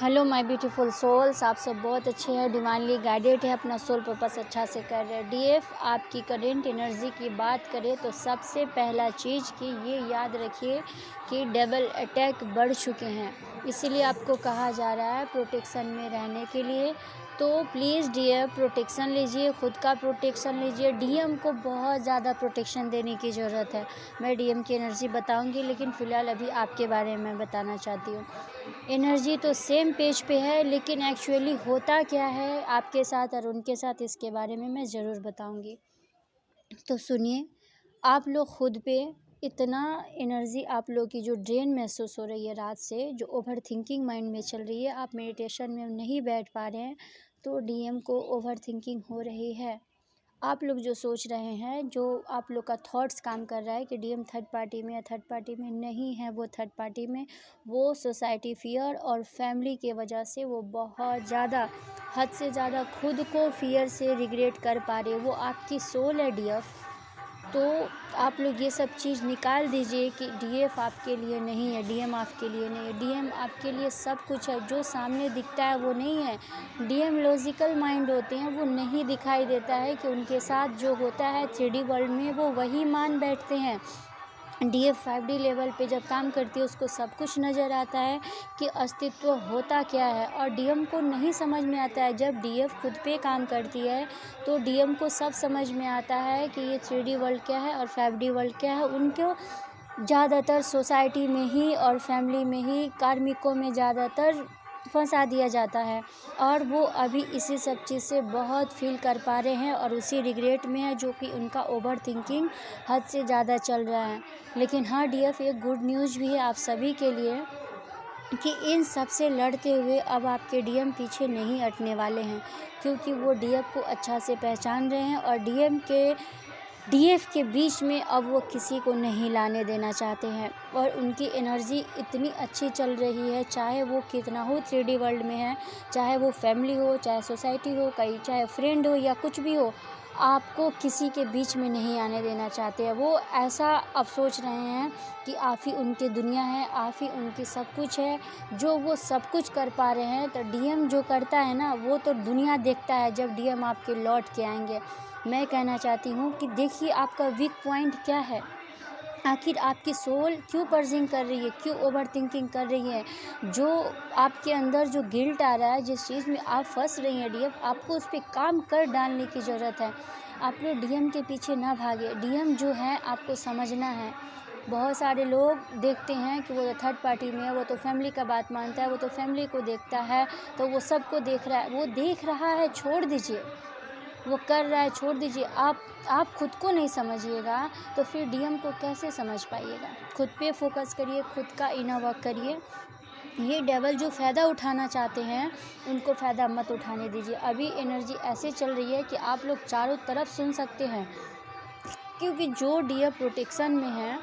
Hello my beautiful souls, आप सब बहुत अच्छे हैं, डिवाइनली गाइडेड है, अपना सोल पर्पस अच्छा से कर रहे हैं। डीएफ आपकी करेंट एनर्जी की बात करें तो सबसे पहला चीज़ कि ये याद रखिए कि डबल अटैक बढ़ चुके हैं, इसीलिए आपको कहा जा रहा है प्रोटेक्शन में रहने के लिए। तो प्लीज़ डीएफ प्रोटेक्शन लीजिए, खुद का प्रोटेक्शन लीजिए। डीएम को बहुत ज़्यादा प्रोटेक्शन देने की ज़रूरत है। मैं डीएम की एनर्जी बताऊंगी, लेकिन फ़िलहाल अभी आपके बारे में बताना चाहती हूँ। एनर्जी तो सेम पेज पे है, लेकिन एक्चुअली होता क्या है आपके साथ और उनके साथ, इसके बारे में मैं ज़रूर बताऊंगी। तो सुनिए, आप लोग खुद पे इतना एनर्जी आप लोग की जो ड्रेन महसूस हो रही है रात से, जो ओवर थिंकिंग माइंड में चल रही है, आप मेडिटेशन में नहीं बैठ पा रहे हैं, तो डीएम को ओवर थिंकिंग हो रही है। आप लोग जो सोच रहे हैं, जो आप लोग का थॉट्स काम कर रहा है कि डीएम थर्ड पार्टी में या थर्ड पार्टी में नहीं है, वो थर्ड पार्टी में, वो सोसाइटी फियर और फैमिली के वजह से वो बहुत ज़्यादा हद से ज़्यादा खुद को फियर से रिग्रेट कर पा रहे। वो आपकी सोल है डीएफ। तो आप लोग ये सब चीज़ निकाल दीजिए कि डीएफ आपके लिए नहीं है, डीएम आपके लिए नहीं है। डीएम आपके लिए सब कुछ है, जो सामने दिखता है वो नहीं है। डीएम लॉजिकल माइंड होते हैं, वो नहीं दिखाई देता है कि उनके साथ जो होता है 3D वर्ल्ड में, वो वही मान बैठते हैं। डीएफ 5D लेवल पे जब काम करती है, उसको सब कुछ नज़र आता है कि अस्तित्व होता क्या है, और डीएम को नहीं समझ में आता है। जब डीएफ खुद पे काम करती है तो डीएम को सब समझ में आता है कि ये 3D वर्ल्ड क्या है और 5D वर्ल्ड क्या है। उनको ज़्यादातर सोसाइटी में ही और फैमिली में ही, कार्मिकों में ज़्यादातर फंसा दिया जाता है, और वो अभी इसी सब चीज़ से बहुत फील कर पा रहे हैं और उसी रिग्रेट में है, जो कि उनका ओवर थिंकिंग हद से ज़्यादा चल रहा है। लेकिन हाँ डीएफ, एक गुड न्यूज़ भी है आप सभी के लिए कि इन सब से लड़ते हुए अब आपके डीएम पीछे नहीं हटने वाले हैं, क्योंकि वो डीएफ को अच्छा से पहचान रहे हैं और डीएफ के बीच में अब वो किसी को नहीं लाने देना चाहते हैं। और उनकी एनर्जी इतनी अच्छी चल रही है, चाहे वो कितना हो 3D वर्ल्ड में है, चाहे वो फैमिली हो, चाहे सोसाइटी हो, कहीं चाहे फ्रेंड हो या कुछ भी हो, आपको किसी के बीच में नहीं आने देना चाहते हैं। वो ऐसा अब सोच रहे हैं कि आप ही उनकी दुनिया है, आप ही उनकी सब कुछ है, जो वो सब कुछ कर पा रहे हैं। तो डीएम जो करता है ना, वो तो दुनिया देखता है जब डीएम आपके लौट के आएंगे। मैं कहना चाहती हूँ कि देखिए आपका वीक पॉइंट क्या है, आखिर आपकी सोल क्यों पर्जिंग कर रही है, क्यों ओवर थिंकिंग कर रही है। जो आपके अंदर जो गिल्ट आ रहा है, जिस चीज़ में आप फंस रही हैं डीएम, आपको उस पर काम कर डालने की ज़रूरत है। आप लोग डीएम के पीछे ना भागे। डीएम जो है आपको समझना है। बहुत सारे लोग देखते हैं कि वो तो थर्ड पार्टी में है, वो तो फैमिली का बात मानता है, वो तो फैमिली को देखता है, तो वो सबको देख रहा है। वो देख रहा है, छोड़ दीजिए। वो कर रहा है, छोड़ दीजिए। आप खुद को नहीं समझिएगा तो फिर डीएम को कैसे समझ पाइएगा। खुद पे फोकस करिए, खुद का इनर वर्क करिए। ये डेवल जो फ़ायदा उठाना चाहते हैं, उनको फ़ायदा मत उठाने दीजिए। अभी एनर्जी ऐसे चल रही है कि आप लोग चारों तरफ सुन सकते हैं, क्योंकि जो डीएम प्रोटेक्शन में है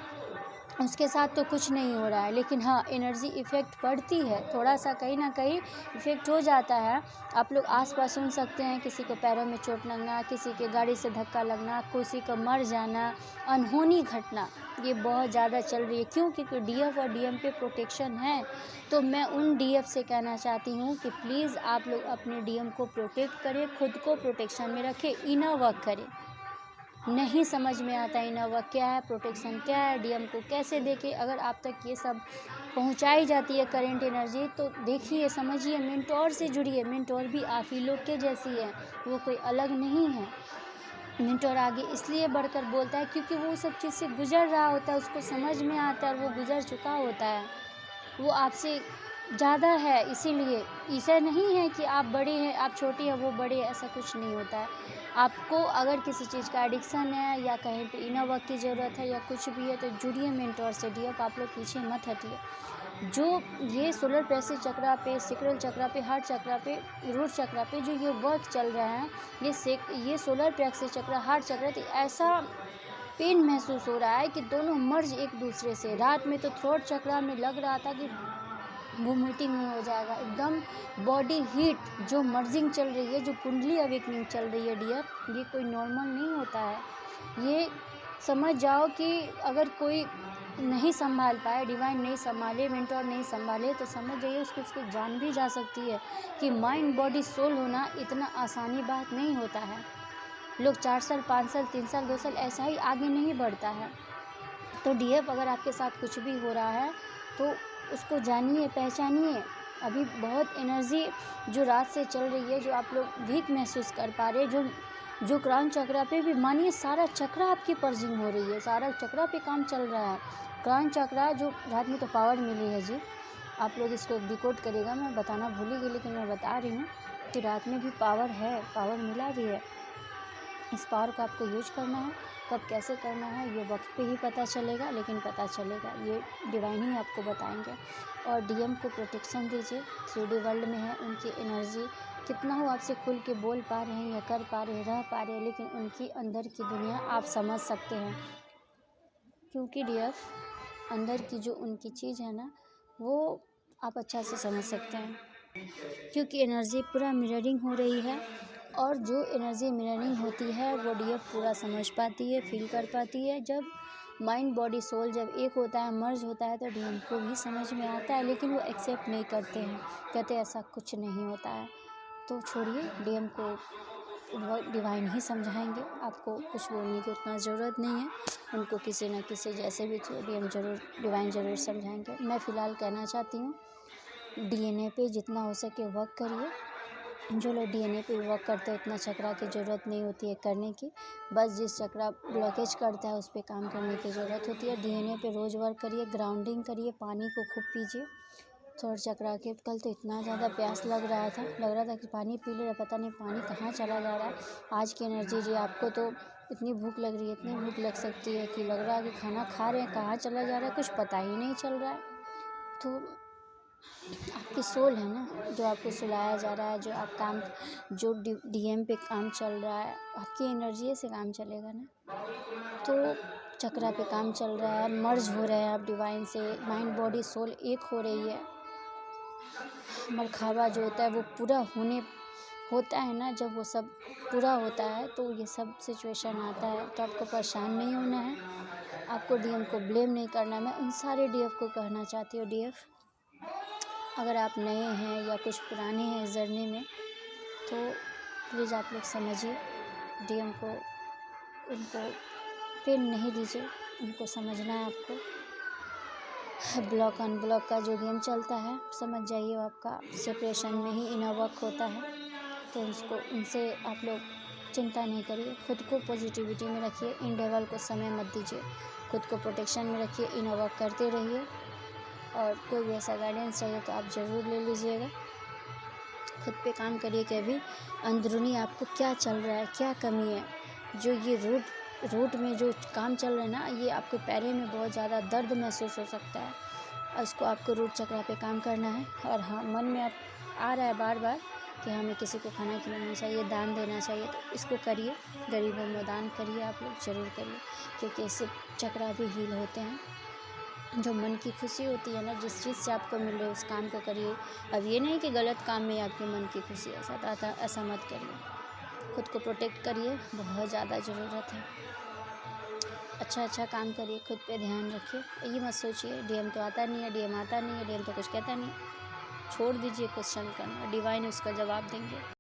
उसके साथ तो कुछ नहीं हो रहा है, लेकिन हाँ एनर्जी इफ़ेक्ट पड़ती है, थोड़ा सा कहीं ना कहीं इफ़ेक्ट हो जाता है। आप लोग आसपास सुन सकते हैं, किसी को पैरों में चोट लगना, किसी के गाड़ी से धक्का लगना, किसी को मर जाना, अनहोनी घटना, ये बहुत ज़्यादा चल रही है। क्यों? क्योंकि डीएफ और डीएम पे प्रोटेक्शन है। तो मैं उन डीएफ से कहना चाहती हूँ कि प्लीज़ आप लोग अपने डीएम को प्रोटेक्ट करें, खुद को प्रोटेक्शन में रखें, इनर वर्क करें। नहीं समझ में आता इनर वर्क क्या है, प्रोटेक्शन क्या है, डीएम को कैसे देखें। अगर आप तक ये सब पहुंचाई जाती है करेंट एनर्जी, तो देखिए, समझिए, मेंटोर से जुड़िए। मेंटोर भी आप ही लोग के जैसी है, वो कोई अलग नहीं है। मेंटोर आगे इसलिए बढ़कर बोलता है क्योंकि वो सब चीज़ से गुजर रहा होता है, उसको समझ में आता है और वो गुजर चुका होता है। वो आपसे ज़्यादा है, इसीलिए ऐसा नहीं है कि आप बड़े हैं, आप छोटी हैं, वो बड़े हैं, ऐसा कुछ नहीं होता है। आपको अगर किसी चीज़ का एडिक्शन है या कहीं पे इनर वर्क की ज़रूरत है या कुछ भी है, तो जुड़िए मेंटोर से। डीएफ आप लोग पीछे मत हटिए। जो ये सोलर प्लेक्सस चक्रा पे, सिक्रल चक्रा पे, हार्ट चक्रा पे, रूट चक्रा पे जो ये वर्क चल रहा है, ये सोलर प्लेक्सस चक्रा, हार्ट चक्रा, तो ऐसा पेन महसूस हो रहा है कि दोनों मर्ज एक दूसरे से। रात में तो थ्रोट चक्रा में लग रहा था कि वोमिटिंग हो जाएगा, एकदम बॉडी हीट। जो मर्जिंग चल रही है, जो कुंडली अवेकनिंग चल रही है डीएफ, ये कोई नॉर्मल नहीं होता है। ये समझ जाओ कि अगर कोई नहीं संभाल पाए, डिवाइन नहीं संभाले, मेंटोर नहीं संभाले, तो समझ जाइए उसकी जान भी जा सकती है। कि माइंड बॉडी सोल होना इतना आसानी बात नहीं होता है। लोग 4 साल 5 साल 3 साल 2 साल ऐसा ही आगे नहीं बढ़ता है। तो डीएफ अगर आपके साथ कुछ भी हो रहा है तो उसको जानिए, पहचानिए। अभी बहुत एनर्जी जो रात से चल रही है, जो आप लोग वीक महसूस कर पा रहे हैं, जो क्राउन चक्रा पे भी मानिए सारा चक्रा आपकी पर्जिंग हो रही है, सारा चक्रा पे काम चल रहा है। क्राउन चक्रा जो रात में तो पावर मिली है जी, आप लोग इसको डिकोड करिएगा, मैं बताना भूल ही गई लेकिन मैं बता रही हूँ कि रात में भी पावर है, पावर मिला भी है। इस पावर को आपको यूज करना है। कब कैसे करना है ये वक्त पे ही पता चलेगा, लेकिन पता चलेगा, ये डिवाइन ही आपको बताएंगे। और डीएम को प्रोटेक्शन दीजिए। 3D वर्ल्ड में है, उनकी एनर्जी कितना हो आपसे खुल के बोल पा रहे हैं या कर पा रहे हैं, रह पा रहे हैं, लेकिन उनकी अंदर की दुनिया आप समझ सकते हैं। क्योंकि डीएफ अंदर की जो उनकी चीज़ है ना, वो आप अच्छा से समझ सकते हैं। क्योंकि एनर्जी पूरा मिररिंग हो रही है, और जो एनर्जी मिररिंग होती है वो डीएफ पूरा समझ पाती है, फील कर पाती है। जब माइंड बॉडी सोल जब एक होता है, मर्ज होता है, तो डीएम को भी समझ में आता है, लेकिन वो एक्सेप्ट नहीं करते हैं, कहते ऐसा कुछ नहीं होता है। तो छोड़िए, डीएम को डिवाइन ही समझाएंगे, आपको कुछ बोलने की उतना ज़रूरत नहीं है। उनको किसी न किसी जैसे भी डिवाइन ज़रूर समझाएंगे। मैं फ़िलहाल कहना चाहती हूँ, डीएनए पे जितना हो सके वर्क करिए। जो लोग डीएनए पे वर्क करते हैं उतना चक्रा की ज़रूरत नहीं होती है करने की, बस जिस चक्रा ब्लॉकेज करता है उस पर काम करने की ज़रूरत होती है। डीएनए पे रोज़ वर्क करिए, ग्राउंडिंग करिए, पानी को खूब पीजिए। थोड़ा चक्रा के कल तो इतना ज़्यादा प्यास लग रहा था कि पानी पी ले, पता नहीं पानी कहाँ चला जा रहा है। आज की एनर्जी जी, आपको तो इतनी भूख लग रही है, इतनी भूख लग सकती है कि लग रहा है कि खाना खा रहे हैं, कहाँ चला जा रहा है कुछ पता ही नहीं चल रहा है। तो आपकी सोल है ना, जो आपको सुलाया जा रहा है, जो आप काम, जो डीएम पे काम चल रहा है, आपकी एनर्जी से काम चलेगा ना। तो चक्रा पे काम चल रहा है, मर्ज हो रहे हैं आप डिवाइन से, माइंड बॉडी सोल एक हो रही है। मरखावा जो होता है वो पूरा होता है ना, जब वो सब पूरा होता है तो ये सब सिचुएशन आता है। तो आपको परेशान नहीं होना है, आपको डीएम को ब्लेम नहीं करना है। मैं उन सारे डीएफ को कहना चाहती हूँ, डीएफ अगर आप नए हैं या कुछ पुराने हैं इस जर्नी में, तो प्लीज़ आप लोग समझिए डीएम को, उनको पेन नहीं दीजिए, उनको समझना है आपको। ब्लॉक अनब्लॉक का जो गेम चलता है, समझ जाइए वो आपका सेपरेशन में ही इनर वर्क होता है। तो उनसे आप लोग चिंता नहीं करिए, खुद को पॉजिटिविटी में रखिए, इन डेवल को समय मत दीजिए, खुद को प्रोटेक्शन में रखिए, इनर वर्क करते रहिए। और कोई भी ऐसा गाइडेंस चाहिए तो आप ज़रूर ले लीजिएगा। खुद पे काम करिए कि अभी अंदरूनी आपको क्या चल रहा है, क्या कमी है। जो ये रूट में जो काम चल रहा है ना, ये आपके पैरों में बहुत ज़्यादा दर्द महसूस हो सकता है, और इसको आपको रूट चक्रा पे काम करना है। और हाँ, मन में आप आ रहा है बार बार कि हमें किसी को खाना खिलाना चाहिए, दान देना चाहिए, तो इसको करिए, गरीबों में दान करिए, आप लोग ज़रूर करिए, क्योंकि इससे चक्रा भी हील होते हैं। जो मन की खुशी होती है ना, जिस चीज़ से आपको मिल रही है उस काम को करिए। अब ये नहीं कि गलत काम में आपके मन की खुशी ऐसा मत करिए। खुद को प्रोटेक्ट करिए, बहुत ज़्यादा ज़रूरत है। अच्छा काम करिए, खुद पे ध्यान रखिए। ये मत सोचिए डीएम तो आता नहीं है, डीएम आता नहीं है, डीएम तो कुछ कहता नहीं। छोड़ दीजिए क्वेश्चन करना, डिवाइन उसका जवाब देंगे।